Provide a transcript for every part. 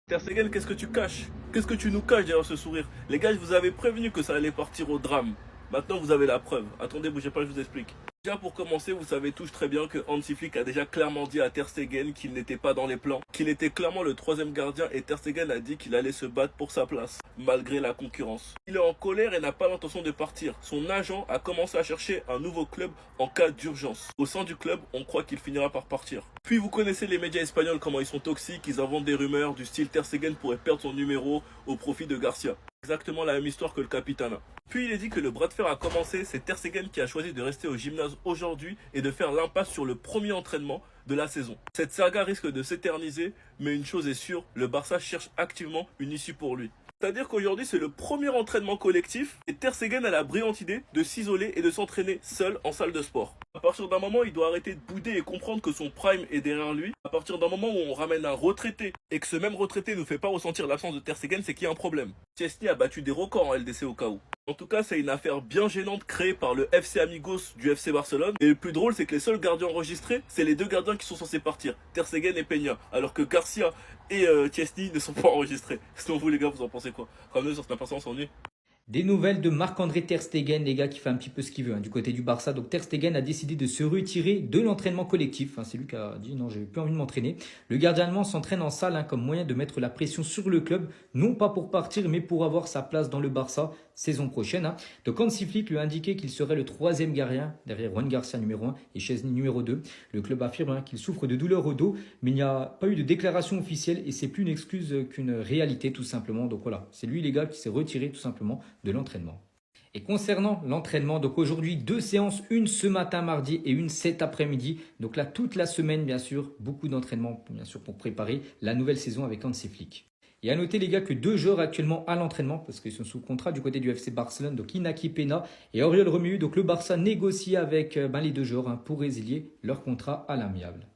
Ter Stegen, qu'est-ce que tu caches? Qu'est-ce que tu nous caches derrière ce sourire? Les gars, je vous avais prévenu que ça allait partir au drame. Maintenant, vous avez la preuve. Attendez, bougez pas, je vous explique. Déjà, pour commencer, vous savez tous très bien que Hansi Flick a déjà clairement dit à Ter Stegen qu'il n'était pas dans les plans, qu'il était clairement le troisième gardien et Ter Stegen a dit qu'il allait se battre pour sa place, malgré la concurrence. Il est en colère et n'a pas l'intention de partir. Son agent a commencé à chercher un nouveau club en cas d'urgence. Au sein du club, on croit qu'il finira par partir. Puis vous connaissez les médias espagnols, comment ils sont toxiques, ils inventent des rumeurs du style Ter Stegen pourrait perdre son numéro au profit de Garcia. Exactement la même histoire que le Capitana. Puis il est dit que le bras de fer a commencé, c'est Ter Stegen qui a choisi de rester au gymnase aujourd'hui et de faire l'impasse sur le premier entraînement de la saison. Cette saga risque de s'éterniser, mais une chose est sûre, le Barça cherche activement une issue pour lui. C'est-à-dire qu'aujourd'hui c'est le premier entraînement collectif et Ter Stegen a la brillante idée de s'isoler et de s'entraîner seul en salle de sport. À partir d'un moment, il doit arrêter de bouder et comprendre que son prime est derrière lui. À partir d'un moment où on ramène un retraité et que ce même retraité ne fait pas ressentir l'absence de Ter Stegen, c'est qu'il y a un problème. Chesney a battu des records en LDC au cas où. En tout cas, c'est une affaire bien gênante créée par le FC Amigos du FC Barcelone. Et le plus drôle, c'est que les seuls gardiens enregistrés, c'est les deux gardiens qui sont censés partir, Ter Stegen et Peña. Alors que Garcia et Chesney ne sont pas enregistrés. Sinon vous les gars, vous en pensez quoi? Ramenez sur cette impatience en nuit. Des nouvelles de Marc-André Ter Stegen, les gars, qui fait un petit peu ce qu'il veut du côté du Barça. Donc Ter Stegen a décidé de se retirer de l'entraînement collectif. C'est lui qui a dit non, j'ai plus envie de m'entraîner. Le gardien allemand s'entraîne en salle comme moyen de mettre la pression sur le club, non pas pour partir, mais pour avoir sa place dans le Barça saison prochaine. Donc Hansi Flick lui a indiqué qu'il serait le troisième gardien derrière Juan Garcia numéro 1 et Chesney numéro 2. Le club affirme qu'il souffre de douleurs au dos, mais il n'y a pas eu de déclaration officielle et c'est plus une excuse qu'une réalité tout simplement. Donc voilà, c'est lui les gars qui s'est retiré tout simplement de l'entraînement. Et concernant l'entraînement, donc aujourd'hui 2 séances, une ce matin mardi et une cet après-midi. Donc là toute la semaine bien sûr, beaucoup d'entraînement bien sûr pour préparer la nouvelle saison avec Hansi Flick. Et à noter les gars que 2 joueurs actuellement à l'entraînement parce qu'ils sont sous contrat du côté du FC Barcelone, donc Inaki Peña et Oriol Romeu. Donc le Barça négocie avec les 2 joueurs pour résilier leur contrat à l'amiable.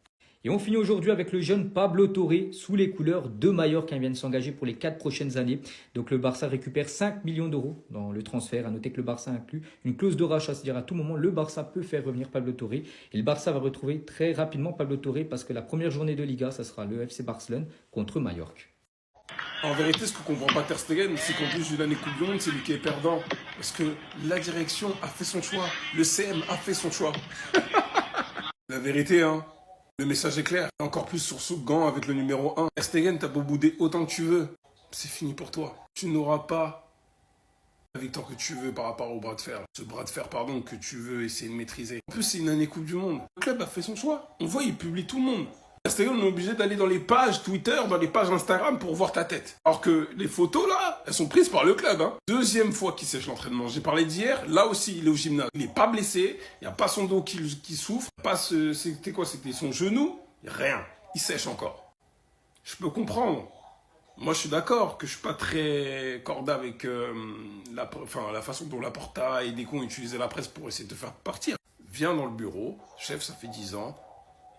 Et on finit aujourd'hui avec le jeune Pablo Torre sous les couleurs de Mallorca qui vient de s'engager pour les 4 prochaines années. Donc le Barça récupère 5 millions d'euros dans le transfert. À noter que le Barça inclut une clause de rachat, c'est-à-dire à tout moment le Barça peut faire revenir Pablo Torre. Et le Barça va retrouver très rapidement Pablo Torre parce que la première journée de Liga, ça sera le FC Barcelone contre Mallorca. En vérité, ce que comprend pas Ter Stegen, c'est qu'en plus de l'année Coupe du Monde, c'est lui qui est perdant. Parce que la direction a fait son choix. Le CM a fait son choix. La vérité, le message est clair. Encore plus sur ce gant avec le numéro 1. Ter Stegen, t'as beau bouder autant que tu veux. C'est fini pour toi. Tu n'auras pas la victoire que tu veux par rapport au bras de fer. Ce bras de fer, pardon, que tu veux essayer de maîtriser. En plus, c'est une année Coupe du Monde. Le club a fait son choix. On voit, il publie tout le monde. Ter Stegen, on est obligé d'aller dans les pages Twitter, dans les pages Instagram pour voir ta tête. Alors que les photos, là, elles sont prises par le club. Deuxième fois qu'il sèche l'entraînement. J'ai parlé d'hier, là aussi, il est au gymnase. Il n'est pas blessé, il n'y a pas son dos qui souffre. C'était quoi? C'était son genou? Rien. Il sèche encore. Je peux comprendre. Moi, je suis d'accord que je suis pas très corda avec la façon dont Laporta et Deschamps utilisaient la presse pour essayer de te faire partir. Viens dans le bureau, chef, ça fait 10 ans.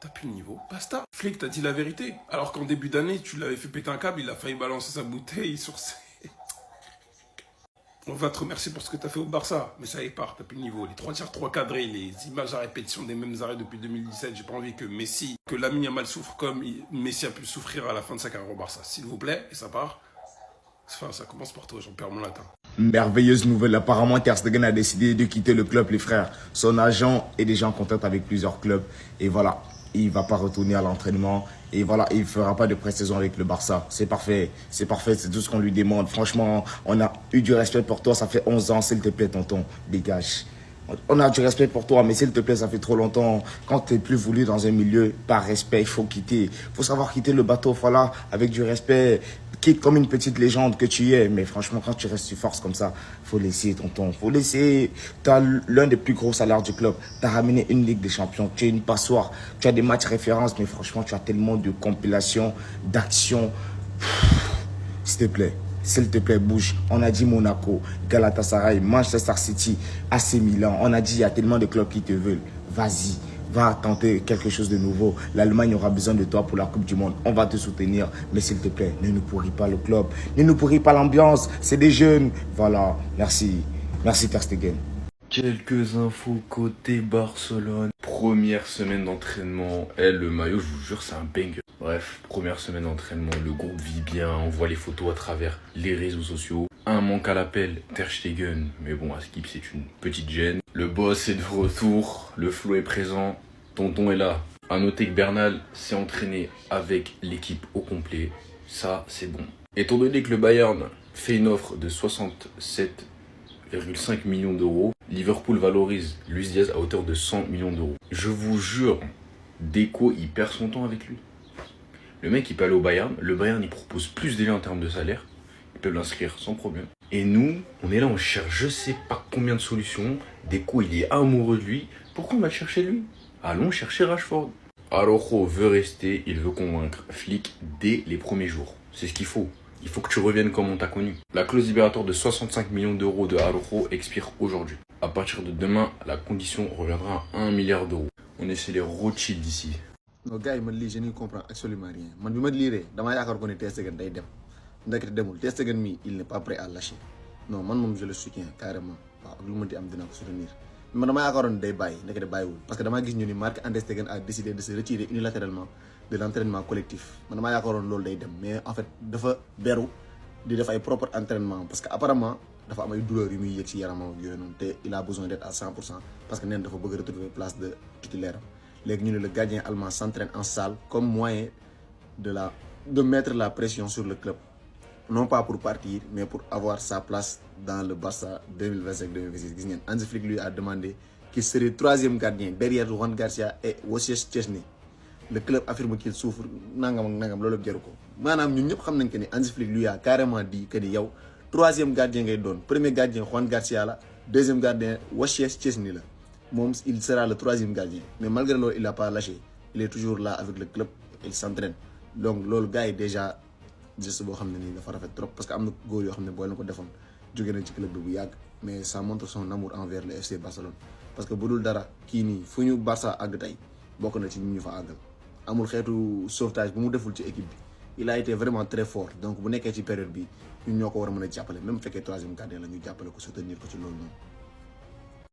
T'as plus le niveau, basta. Flick t'a dit la vérité. Alors qu'en début d'année, tu l'avais fait péter un câble, il a failli balancer sa bouteille sur ses... On va te remercier pour ce que t'as fait au Barça, mais ça y est part, t'as plus le niveau. Les 3 tirs, 3 cadrés, les images à répétition des mêmes arrêts depuis 2017, j'ai pas envie que Messi, que Lamine Yamal souffre comme Messi a pu souffrir à la fin de sa carrière au Barça. S'il vous plaît, et ça part. Enfin, ça commence par toi, j'en perds mon latin. Merveilleuse nouvelle. Apparemment, Ter Stegen a décidé de quitter le club, les frères. Son agent est déjà en contact avec plusieurs clubs. Et voilà, il ne va pas retourner à l'entraînement. Et voilà, il ne fera pas de pré-saison avec le Barça. C'est parfait, c'est tout ce qu'on lui demande. Franchement, on a eu du respect pour toi. Ça fait 11 ans, s'il te plaît, tonton, dégage. On a du respect pour toi, mais s'il te plaît, ça fait trop longtemps. Quand tu n'es plus voulu dans un milieu, par respect, il faut quitter. Il faut savoir quitter le bateau, voilà, avec du respect. Quitte comme une petite légende que tu es. Mais franchement, quand tu restes sur force comme ça, faut laisser, tonton. Faut laisser. Tu as l'un des plus gros salaires du club. Tu as ramené une Ligue des Champions. Tu es une passoire. Tu as des matchs références, mais franchement, tu as tellement de compilations, d'actions. S'il te plaît, bouge. On a dit Monaco, Galatasaray, Manchester City, AC Milan. On a dit il y a tellement de clubs qui te veulent. Vas-y, va tenter quelque chose de nouveau. L'Allemagne aura besoin de toi pour la Coupe du Monde. On va te soutenir. Mais s'il te plaît, ne nous pourris pas le club. Ne nous pourris pas l'ambiance. C'est des jeunes. Voilà, merci. Merci Ter Stegen. Quelques infos côté Barcelone. Première semaine d'entraînement. Le maillot, je vous jure, c'est un banger. Bref, première semaine d'entraînement, le groupe vit bien, on voit les photos à travers les réseaux sociaux. Un manque à l'appel, Ter Stegen, mais bon, à Skip c'est une petite gêne. Le boss est de retour, le flow est présent, Tonton est là. À noter que Bernal s'est entraîné avec l'équipe au complet, ça c'est bon. Étant donné que le Bayern fait une offre de 67,5 millions d'euros, Liverpool valorise Luis Diaz à hauteur de 100 millions d'euros. Je vous jure, Deco il perd son temps avec lui. Le mec il peut aller au Bayern, le Bayern il propose plus d'élan en termes de salaire, ils peuvent l'inscrire sans problème. Et nous, on est là, on cherche je sais pas combien de solutions, Deco il est amoureux de lui, pourquoi on va le chercher lui? Allons chercher Rashford. Araujo veut rester, il veut convaincre Flick dès les premiers jours. C'est ce qu'il faut. Il faut que tu reviennes comme on t'a connu. La clause libératoire de 65 millions d'euros de Araujo expire aujourd'hui. À partir de demain, la condition reviendra à 1 milliard d'euros. On est chez les Rothschild d'ici. Non gars yi man lii je ne comprends absolument rien man bi ma liiree damaa yaakaar ko ne Ter Stegen day dem ndekete demul Ter Stegen mi il n'est pas prêt à lâcher non man moom je le soutiens carrément waaw ak lu mënti am dina ko soutenir man damaa yaakaaroon day bàyyi ndekete bàyyiwul parce que damaa gis ñu ni Marc-André Ter Stegen a décidé de se retirer unilatéralement de l'entraînement collectif man damaa yaakaaroon loolu day dem mais en fait dafa beru di def ay propre entraînement parce que apparemment dafa am ay douleurs yu muy yëg ci yaramam ak yooyu noonu te il a besoin d'être à 100% parce que neen dafa bëgg retrouver place de titulaire am léegi ñu ne le gardien allemand s'entraîne en salle comme moyen de mettre la pression sur le club non pas pour partir mais pour avoir sa place dans le Barça 2025-2026 gis ngeen Hansi Flick lui a demandé qu'il serait troisième gardien derrière Juan Garcia et Wojciech Szczesny. Le club affirme qu'il souffre nangam ak nangam loolu jaru ko maanaam ñun ñëpp xam nañ que ni Hansi Flick lui a carrément dit que ni yow troisième gardien ngay doon premier gardien Juan Garcia la deuxième gardien Wojciech Szczesny la moom il sera le troisième gardien mais malgré loolu il a pas lâché il est toujours là avec le club il s'entraîne donc loolu gars yi déjà geste boo xam ne nii dafa rafet trop parce que am na góor yoo xam ne boo leen ko defoon jóge nañ ci club bi bu yàgg mais ça montre son amour envers le FC Barcelone parce que bu dul dara kii nii fu ñu Barça àgg tey bokk na ci ñu fa àggal amul xeetu sauvetage bu mu deful ci équipe bi il a été vraiment très fort donc bu nekkee ci période bi ñun ñoo ko war a mën a jàppale même bu fekkee troisième gardien la ñu jàppale ko soutenir ko ci loolu noonu